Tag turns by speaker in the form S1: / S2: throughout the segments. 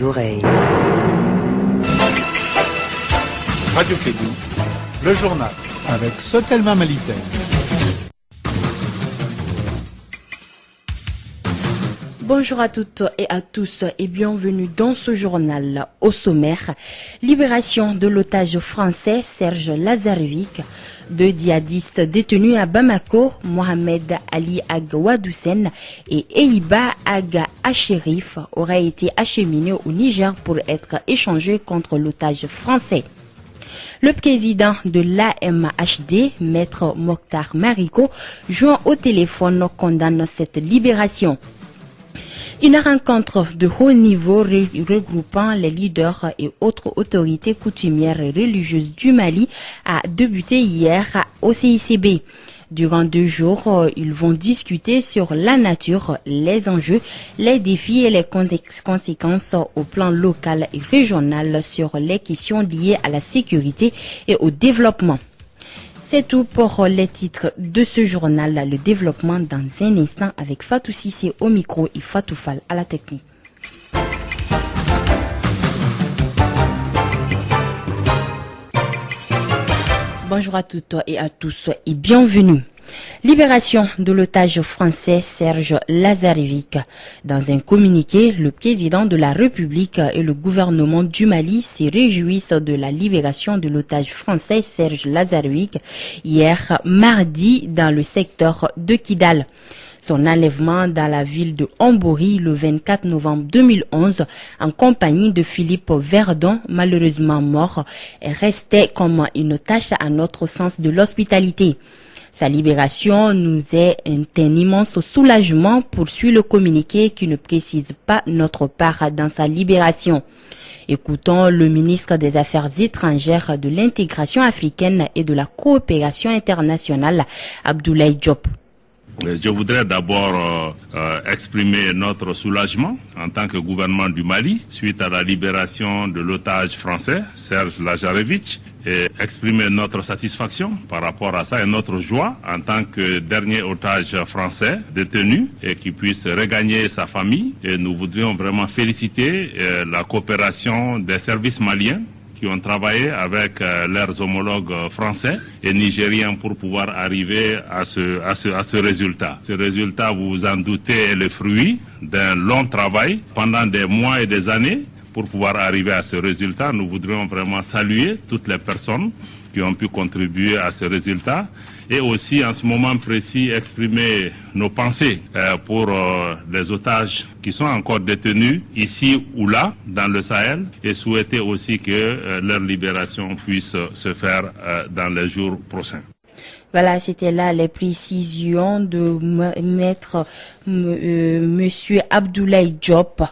S1: Oreilles.
S2: Radio Kédou, le journal avec Sotelma Malitel.
S3: Bonjour à toutes et à tous et bienvenue dans ce journal. Au sommaire, libération de l'otage français Serge Lazarevic, deux djihadistes détenus à Bamako, Mohamed Ali Ag Wadoussen et Eiba Ag Acherif auraient été acheminés au Niger pour être échangés contre l'otage français. Le président de l'AMHD, Maître Mokhtar Mariko, joint au téléphone, condamne cette libération. Une rencontre de haut niveau regroupant les leaders et autres autorités coutumières et religieuses du Mali a débuté hier au CICB. Durant 2 jours, ils vont discuter sur la nature, les enjeux, les défis et les conséquences au plan local et régional sur les questions liées à la sécurité et au développement. C'est tout pour les titres de ce journal. Le développement dans un instant avec Fatou Sissé au micro et Fatou Fall à la technique. Bonjour à toutes et à tous et bienvenue. Libération de l'otage français Serge Lazarevic. Dans un communiqué, le président de la République et le gouvernement du Mali se réjouissent de la libération de l'otage français Serge Lazarevic hier mardi dans le secteur de Kidal. Son enlèvement dans la ville de Hambori le 24 novembre 2011 en compagnie de Philippe Verdon, malheureusement mort, restait comme une tâche à notre sens de l'hospitalité. Sa libération nous est un immense soulagement, poursuit le communiqué qui ne précise pas notre part dans sa libération. Écoutons le ministre des Affaires étrangères, de l'intégration africaine et de la coopération internationale, Abdoulaye Diop.
S4: Je voudrais d'abord exprimer notre soulagement en tant que gouvernement du Mali suite à la libération de l'otage français Serge Lazarevic et exprimer notre satisfaction par rapport à ça et notre joie en tant que dernier otage français détenu et qui puisse regagner sa famille. Et nous voudrions vraiment féliciter la coopération des services maliens qui ont travaillé avec leurs homologues français et nigériens pour pouvoir arriver à ce résultat. Ce résultat, vous vous en doutez, est le fruit d'un long travail pendant des mois et des années. Pour pouvoir arriver à ce résultat, nous voudrions vraiment saluer toutes les personnes qui ont pu contribuer à ce résultat et aussi en ce moment précis exprimer nos pensées pour les otages qui sont encore détenus ici ou là dans le Sahel et souhaiter aussi que leur libération puisse se faire dans les jours prochains.
S3: Voilà, c'était là les précisions de maître monsieur Abdoulaye Diop.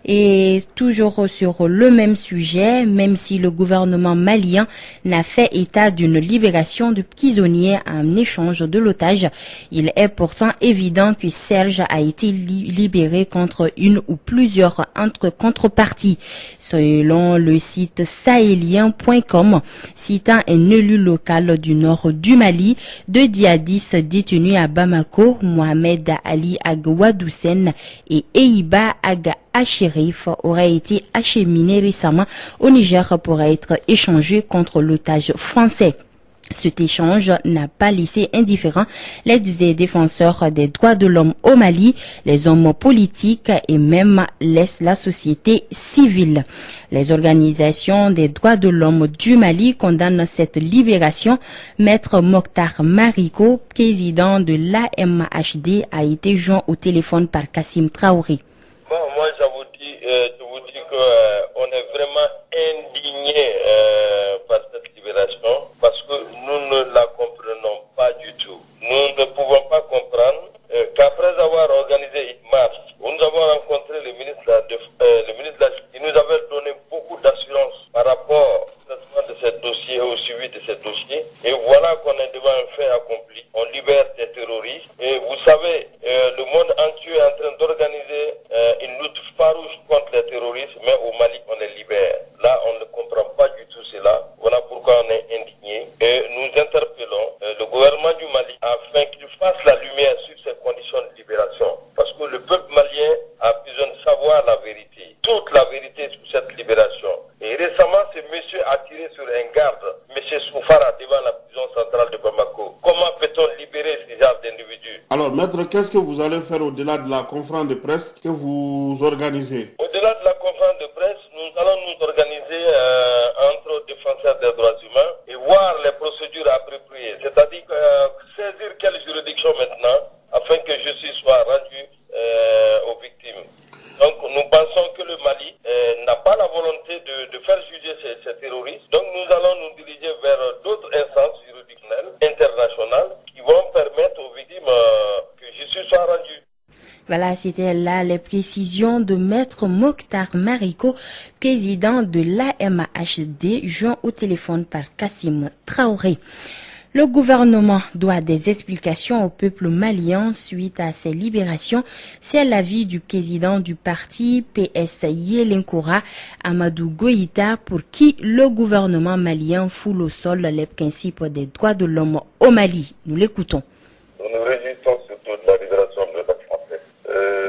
S3: Et toujours sur le même sujet, même si le gouvernement malien n'a fait état d'une libération de prisonniers en échange de l'otage, il est pourtant évident que Serge a été libéré contre une ou plusieurs contreparties. Selon le site sahélien.com, citant un élu local du nord du Mali, 2 djihadistes détenus à Bamako, Mohamed Ali Ag Wadoussen et Eiba Ag Acherif auraient été acheminés récemment au Niger pour être échangés contre l'otage français. Cet échange n'a pas laissé indifférents les défenseurs des droits de l'homme au Mali, les hommes politiques et même la société civile. Les organisations des droits de l'homme du Mali condamnent cette libération. Maître Mokhtar Mariko, président de l'AMHD, a été joint au téléphone par Kassim Traoré.
S5: Bon, moi je vous dis qu'on est vraiment indigné par cette libération parce que nous ne la comprenons pas du tout. Nous ne pouvons pas comprendre qu'après avoir organisé une marche où nous avons rencontré le ministre de la Justice, il nous avait donné beaucoup d'assurance par rapport au traitement de ce dossier et au suivi de ce dossier. Et voilà qu'on est devant un fait accompli. On libère des terroristes. Et vous savez, le monde entier est en train d'organiser une lutte farouche contre les terroristes, mais au Mali, on les libère. Là, on ne comprend pas du tout cela. Voilà pourquoi on est indigné. Et nous interpellons le gouvernement du Mali afin qu'il fasse la lumière sur ces conditions de libération. Parce que le peuple malien a besoin de savoir la vérité. Toute la vérité sur cette libération. Et récemment, ce monsieur a tiré sur un garde, monsieur Soufara, devant la prison centrale de Bamako. Comment peut-on libérer ce genre d'individus?
S1: Alors, maître, qu'est-ce que vous allez faire au-delà de la conférence de presse que vous organisez?
S5: Au-delà de la conférence de presse, nous allons nous organiser entre défenseurs des droits humains et voir les procédures appropriées. C'est-à-dire saisir quelle juridiction maintenant afin que justice soit rendue aux victimes. Donc nous pensons que le Mali n'a pas la volonté de faire juger ces terroristes. Donc nous allons nous diriger vers d'autres instances juridictionnelles internationales qui vont permettre aux victimes que justice soit rendue.
S3: Voilà, c'était là les précisions de Maître Mokhtar Mariko, président de l'AMHD, joint au téléphone par Kassim Traoré. Le gouvernement doit des explications au peuple malien suite à ces libérations. C'est l'avis du président du parti PS Yelenkoura, Amadou Goïta, pour qui le gouvernement malien foule au sol les principes des droits de l'homme au Mali. Nous l'écoutons.
S5: Nous nous réjouissons surtout de la libération de l'État français.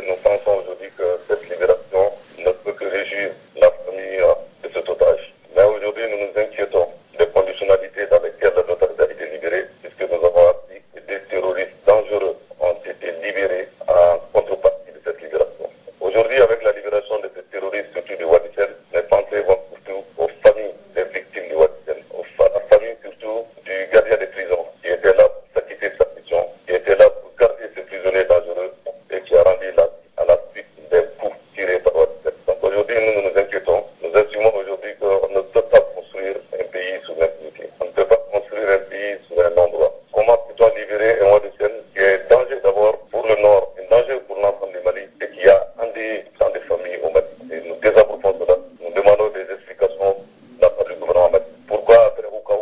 S5: Nous pensons aujourd'hui que cette libération ne peut que réjouir la famille de cet otage. Mais aujourd'hui, nous nous inquiétons des conditionnalités dans lesquelles l'otage a été libéré, puisque nous avons appris que des terroristes dangereux ont été libérés en contrepartie de cette libération. Aujourd'hui, avec la libération de ces terroristes, surtout du Wadisen, les pensées vont surtout aux familles des victimes du Wadisen, aux familles surtout du gardien des prisons, qui était là pour s'acquitter de sa mission, qui était là pour garder ces prisonniers dangereux et qui a rendu la vie à la suite des coups tirés par Wadisen. Donc aujourd'hui, nous nous inquiétons. Nous assumons aujourd'hui qu'on ne peut pas construire un pays sous l'impunité. On ne peut pas construire un pays sous un non-droit. Comment peut-on libérer un Wadisen qui est danger d'abord pour le Nord, un danger pour l'ensemble du Mali et qui a endeuillé tant de familles au Mali. Et nous désapprouvons cela. Nous demandons des explications de la part du gouvernement Mali. Pourquoi après Ouka,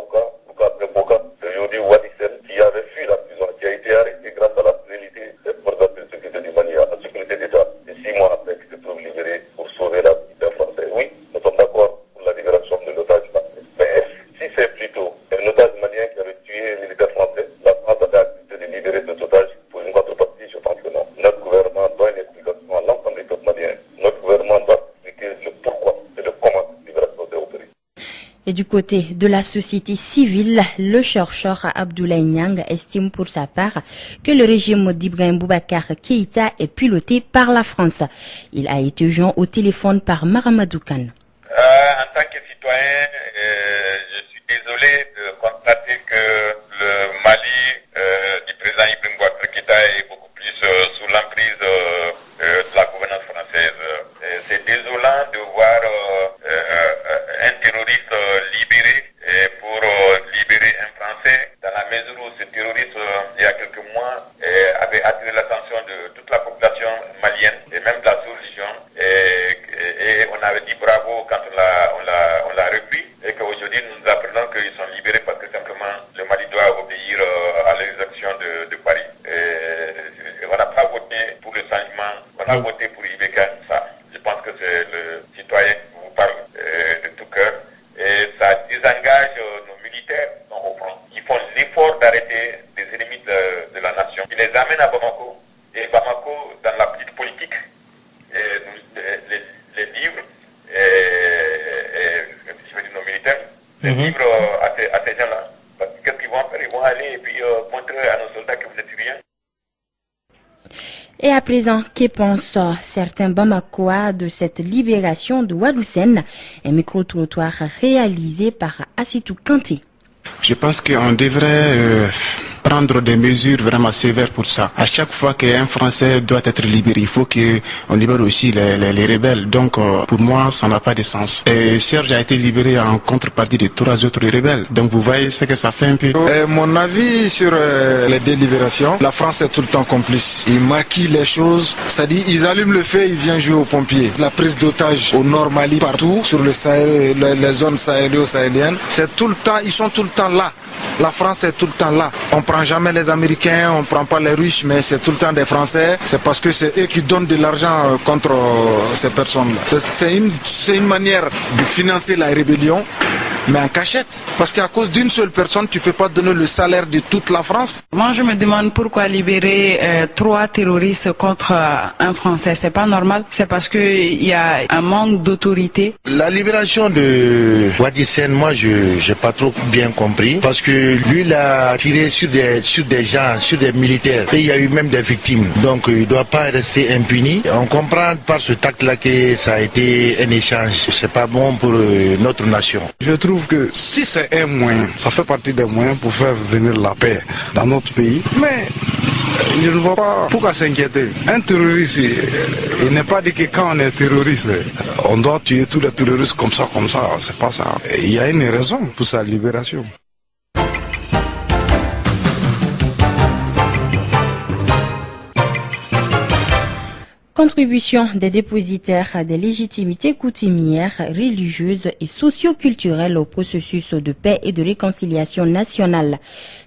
S5: pourquoi après Boka, le Yodi Wadisen qui avait fui la prison, qui a été arrêté grâce à la fidélité des forces de sécurité du Mali, à la sécurité d'État, et 6 mois après qu'il se trouve libéré pour sauver la vie des Français. Oui, nous sommes d'accord pour la libération de l'otage malien. Mais si c'est plutôt un otage malien qui avait tué un militaire français, la France avait accepté de libérer cet otage pour une contrepartie, je pense que non. Notre gouvernement doit une explication à l'ensemble des peuples maliens. Notre gouvernement doit expliquer le pourquoi et le comment cette libération s'est opérée.
S3: Et du côté de la société civile, le chercheur Abdoulaye Niang estime pour sa part que le régime d'Ibrahim Boubacar Keïta est piloté par la France. Il a été joint au téléphone par Maramadou Kane.
S6: En tant que citoyen, je suis désolé de constater que le Mali du président Ibrahim Boubacar Keïta est beaucoup plus sous l'emprise de la gouvernance française. C'est désolant de voir un terroriste libéré pour libérer un Français, dans la mesure où ce terroriste, il y a quelques mois, avait attiré l'attention de toute la population malienne et même de la sous-région. Et on avait dit bravo quand on l'a repris, et qu'aujourd'hui nous apprenons qu'ils sont libérés parce que simplement le Mali doit obéir à l'exaction de Paris. Et on n'a pas voté pour le changement, on a voté pour Ibeka. Ça, je pense que c'est le citoyen qui vous parle de tout cœur. Et ça désengage nos militaires qui sont au front, qui font l'effort d'arrêter des ennemis de la nation. Ils les amènent à Bamako, et Bamako, dans la petite politique, les livres, je veux dire nos militaires, les livres à ces gens-là. Parce que qu'est-ce qu'ils vont faire? Ils vont aller et puis montrer à nos soldats que vous êtes rien.
S3: Et à présent, que pensent certains Bamakois de cette libération de Wadoussen? Un micro-trottoir réalisé par Assitou Kanté.
S7: Je pense qu'on devrait prendre des mesures vraiment sévères pour ça. À chaque fois qu'un Français doit être libéré, il faut qu'on libère aussi les rebelles. Donc pour moi, ça n'a pas de sens. Et Serge a été libéré en contrepartie de 3 autres rebelles. Donc vous voyez ce que ça fait un peu.
S8: Mon avis sur les délibérations, la France est tout le temps complice. Ils maquillent les choses. C'est-à-dire, ils allument le feu, ils viennent jouer aux pompiers. La prise d'otages au Nord Mali, partout, sur le Sahel, les zones sahélo-sahéliennes, c'est tout le temps, ils sont tout le temps là. La France est tout le temps là. On prend jamais les Américains, on prend pas les Russes, mais c'est tout le temps des Français. C'est parce que c'est eux qui donnent de l'argent contre ces personnes-là. C'est une manière de financer la rébellion. mais en cachette. Parce qu'à cause d'une seule personne, tu peux pas donner le salaire de toute la France.
S9: Moi, je me demande pourquoi libérer 3 terroristes contre un Français. C'est pas normal. C'est parce qu'il y a un manque d'autorité.
S10: La libération de Wadi Sen, moi, je n'ai pas trop bien compris. Parce que lui, il a tiré sur des gens, sur des militaires. Et il y a eu même des victimes. Donc, il ne doit pas rester impuni. On comprend par ce tact-là que ça a été un échange. C'est pas bon pour notre nation.
S7: Je trouve que si c'est un moyen, ça fait partie des moyens pour faire venir la paix dans notre pays. Mais je ne vois pas pourquoi s'inquiéter. Un terroriste, il n'est pas dit que quand on est terroriste, on doit tuer tous les terroristes comme ça. C'est pas ça. Il y a une raison pour sa libération.
S3: Contribution des dépositaires des légitimités coutumières, religieuses et socio-culturelles au processus de paix et de réconciliation nationale.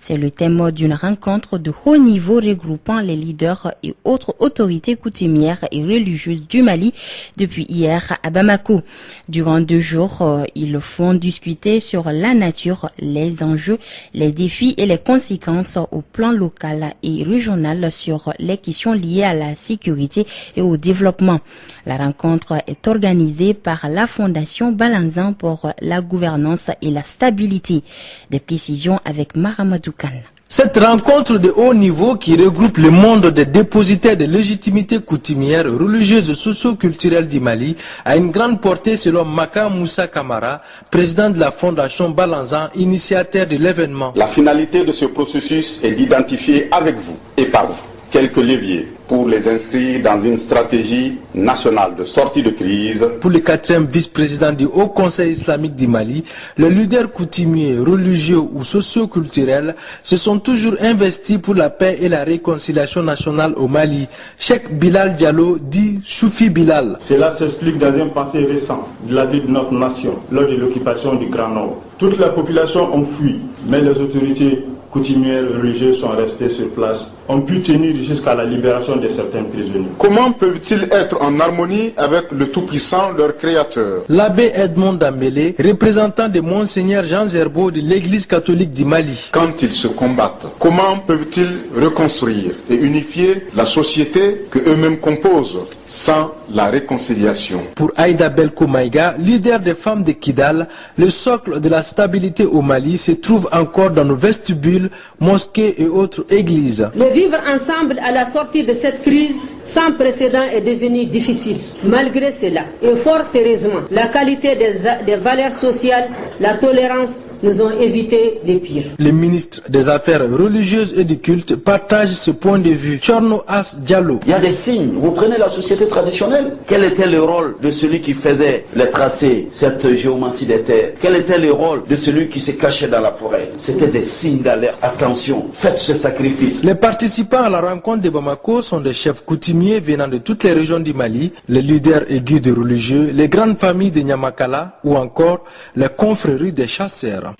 S3: C'est le thème d'une rencontre de haut niveau regroupant les leaders et autres autorités coutumières et religieuses du Mali depuis hier à Bamako. Durant 2 jours, ils font discuter sur la nature, les enjeux, les défis et les conséquences au plan local et régional sur les questions liées à la sécurité et au développement. La rencontre est organisée par la Fondation Balanzan pour la gouvernance et la stabilité. Des précisions avec Maramadou Khan.
S11: Cette rencontre de haut niveau qui regroupe le monde des dépositaires de légitimité coutumière, religieuse et socio-culturelle du Mali a une grande portée selon Maka Moussa Kamara, président de la Fondation Balanzan, initiateur de l'événement.
S12: La finalité de ce processus est d'identifier avec vous et par vous quelques leviers pour les inscrire dans une stratégie nationale de sortie de crise.
S11: Pour le 4e vice-président du Haut Conseil islamique du Mali, les leaders coutumiers, religieux ou socio-culturels se sont toujours investis pour la paix et la réconciliation nationale au Mali. Cheikh Bilal Diallo dit Soufi Bilal.
S13: Cela s'explique dans un passé récent de la vie de notre nation lors de l'occupation du Grand Nord. Toute la population ont fui, mais les autorités coutumières et religieuses sont restées sur place, ont pu tenir jusqu'à la libération de certains prisonniers.
S1: Comment peuvent-ils être en harmonie avec le Tout-Puissant, leur Créateur?
S11: L'abbé Edmond Dambélé, représentant de Monseigneur Jean Zerbo de l'Église catholique du Mali.
S1: Quand ils se combattent, comment peuvent-ils reconstruire et unifier la société que eux-mêmes composent sans la réconciliation?
S11: Pour Aïda Belko Maïga, leader des femmes de Kidal, le socle de la stabilité au Mali se trouve encore dans nos vestibules, mosquées et autres églises.
S14: Le vivre ensemble à la sortie de cette crise sans précédent est devenu difficile. Malgré cela, et fort heureusement, la qualité des valeurs sociales, la tolérance nous ont évité les pires.
S11: Le ministre des Affaires religieuses et du culte partage ce point de vue. Chorno As Diallo.
S15: Il y a des signes. Vous prenez la société traditionnelle. Quel était le rôle de celui qui faisait les tracés, cette géomancie des terres? Quel était le rôle de celui qui se cachait dans la forêt? C'était des signes d'alerte. Attention, faites ce sacrifice.
S11: Les participants à la rencontre de Bamako sont des chefs coutumiers venant de toutes les régions du Mali, les leaders et guides religieux, les grandes familles de Nyamakala ou encore les confréries des chasseurs.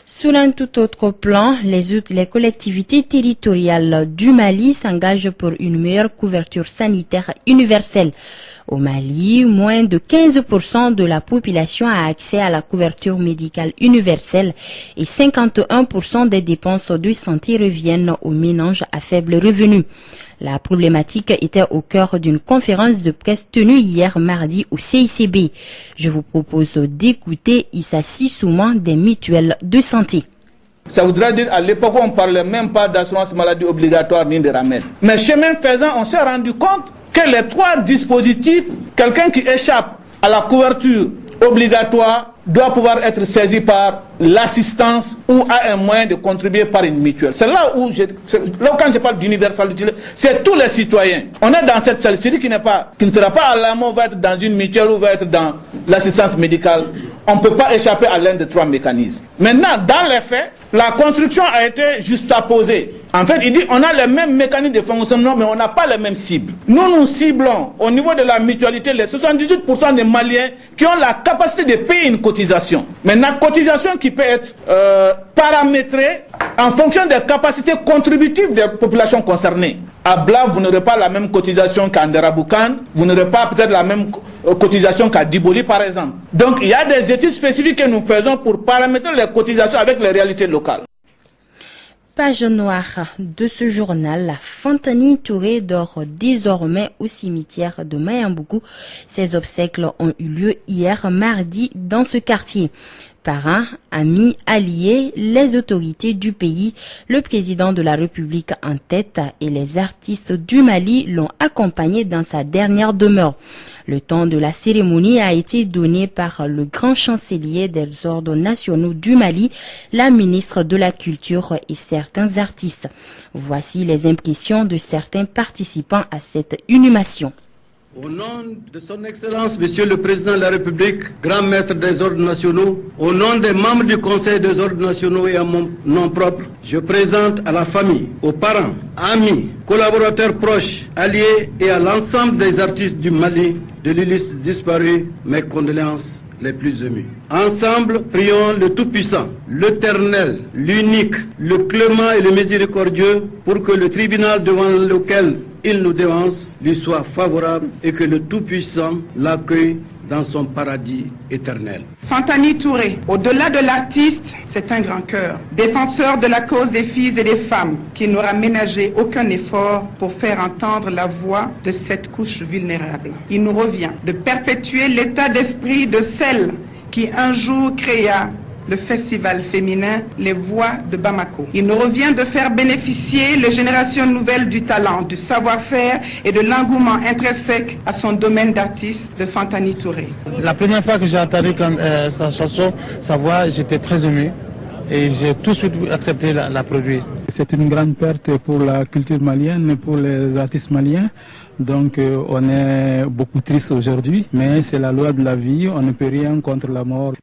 S3: Sur un tout autre plan, les collectivités territoriales du Mali s'engagent pour une meilleure couverture sanitaire universelle. Au Mali, moins de 15% de la population a accès à la couverture médicale universelle et 51% des dépenses de santé reviennent aux ménages à faible revenu. La problématique était au cœur d'une conférence de presse tenue hier mardi au CICB. Je vous propose d'écouter Issa Sissouma des mutuelles de santé.
S16: Ça voudrait dire à l'époque on ne parlait même pas d'assurance maladie obligatoire ni de ramène. Mais chemin faisant, on s'est rendu compte que les 3 dispositifs, quelqu'un qui échappe à la couverture obligatoire doit pouvoir être saisi par l'assistance ou a un moyen de contribuer par une mutuelle. C'est là où, quand je parle d'universalité, c'est tous les citoyens. On est dans cette salle, celui qui ne sera pas à l'amont va être dans une mutuelle ou va être dans l'assistance médicale. On ne peut pas échapper à l'un des 3 mécanismes. Maintenant, dans les faits, la construction a été juxtaposée. En fait, il dit on a les mêmes mécanismes de fonctionnement, mais on n'a pas les mêmes cibles. Nous ciblons au niveau de la mutualité les 78% des Maliens qui ont la capacité de payer une cotisation. Maintenant, cotisation qui peut être paramétrée en fonction des capacités contributives des populations concernées. À Bla, vous n'aurez pas la même cotisation qu'à Nderaboukan, vous n'aurez pas peut-être la même cotisations qu'à Diboli par exemple. Donc il y a des études spécifiques que nous faisons pour paramétrer les cotisations avec les réalités locales.
S3: Page noire de ce journal, Fantani Touré dort désormais au cimetière de Mayamboukou. Ses obsèques ont eu lieu hier mardi dans ce quartier. Parents, amis, alliés, les autorités du pays, le président de la République en tête et les artistes du Mali l'ont accompagné dans sa dernière demeure. Le temps de la cérémonie a été donné par le grand chancelier des ordres nationaux du Mali, la ministre de la Culture et certains artistes. Voici les impressions de certains participants à cette inhumation.
S17: Au nom de son Excellence, Monsieur le Président de la République, grand maître des ordres nationaux, au nom des membres du Conseil des ordres nationaux et à mon nom propre, je présente à la famille, aux parents, amis, collaborateurs proches, alliés et à l'ensemble des artistes du Mali de l'illustre disparu mes condoléances les plus émues. Ensemble, prions le Tout-Puissant, l'Éternel, l'Unique, le Clément et le Miséricordieux pour que le tribunal devant lequel il nous dévance lui soit favorable et que le Tout-Puissant l'accueille dans son paradis éternel.
S18: Fantani Touré, au-delà de l'artiste, c'est un grand cœur. Défenseur de la cause des filles et des femmes, qui n'aura ménagé aucun effort pour faire entendre la voix de cette couche vulnérable. Il nous revient de perpétuer l'état d'esprit de celle qui un jour créa le festival féminin Les Voix de Bamako. Il nous revient de faire bénéficier les générations nouvelles du talent, du savoir-faire et de l'engouement intrinsèque à son domaine d'artiste de Fantani Touré.
S19: La première fois que j'ai entendu sa chanson, sa voix, j'étais très ému et j'ai tout de suite accepté la produire.
S20: C'est une grande perte pour la culture malienne, pour les artistes maliens. Donc on est beaucoup triste aujourd'hui, mais c'est la loi de la vie, on ne peut rien contre la mort.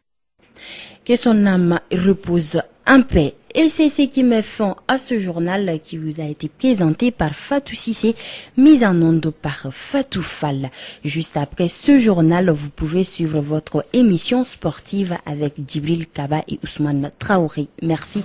S3: Que son âme repose en paix. Et c'est ce qui met fin à ce journal qui vous a été présenté par Fatou Cissé, mis en onde par Fatou Fall. Juste après ce journal, vous pouvez suivre votre émission sportive avec Djibril Kaba et Ousmane Traoré. Merci.